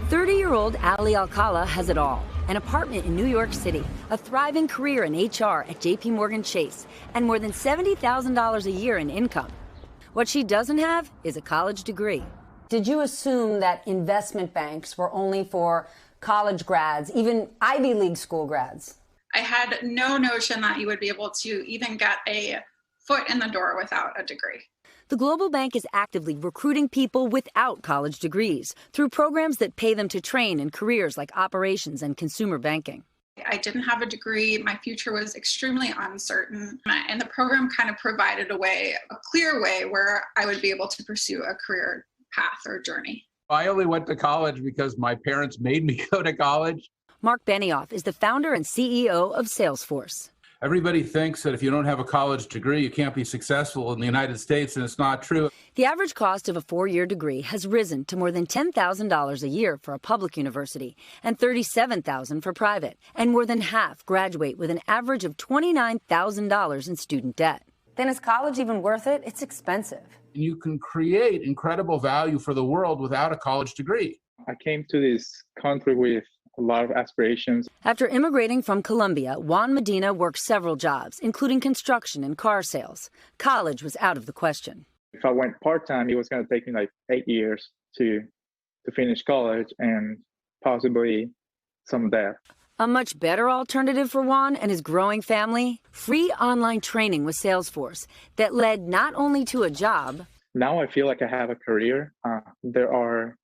30-year-old Ali Alcala has it all: an apartment in New York City, a thriving career in HR at JP Morgan Chase, and more than $70,000 a year in income. What she doesn't have is a college degree. Did you assume that investment banks were only for college grads, even Ivy League school grads? I had no notion that you would be able to even get a foot in the door without a degree. The Global Bank is actively recruiting people without college degrees through programs that pay them to train in careers like operations and consumer banking. I didn't have a degree. My future was extremely uncertain. And the program kind of provided a clear way where I would be able to pursue a career path or journey. I only went to college because my parents made me go to college. Mark Benioff is the founder and CEO of Salesforce. Everybody thinks that if you don't have a college degree, you can't be successful in the United States, and it's not true. The average cost of a four-year degree has risen to more than $10,000 a year for a public university and $37,000 for private, and more than half graduate with an average of $29,000 in student debt. Then is college even worth it? It's expensive. You can create incredible value for the world without a college degree. I came to this country with a lot of aspirations. After immigrating from Colombia, Juan Medina worked several jobs, including construction and car sales. College was out of the question. If I went part-time, it was going to take me like 8 years to finish college and possibly some debt. A much better alternative for Juan and his growing family: free online training with Salesforce that led not only to a job. Now I feel like I have a career. There are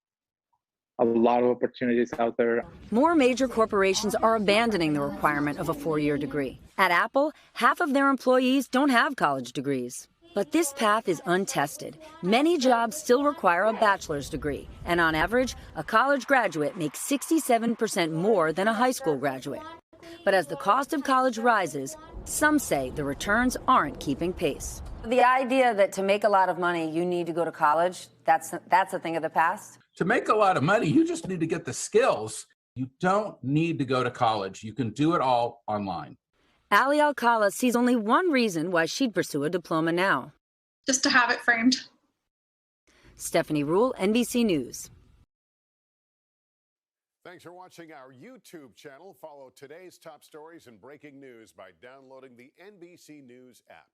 a lot of opportunities out there. More major corporations are abandoning the requirement of a four-year degree. At Apple, half of their employees don't have college degrees. But this path is untested. Many jobs still require a bachelor's degree, and on average, a college graduate makes 67% more than a high school graduate. But as the cost of college rises, some say the returns aren't keeping pace. The idea that to make a lot of money, you need to go to college, that's a thing of the past? To make a lot of money, you just need to get the skills. You don't need to go to college. You can do it all online. Ali Alcala sees only one reason why she'd pursue a diploma now. Just to have it framed. Stephanie Ruhle, NBC News. Thanks for watching our YouTube channel. Follow today's top stories and breaking news by downloading the NBC News app.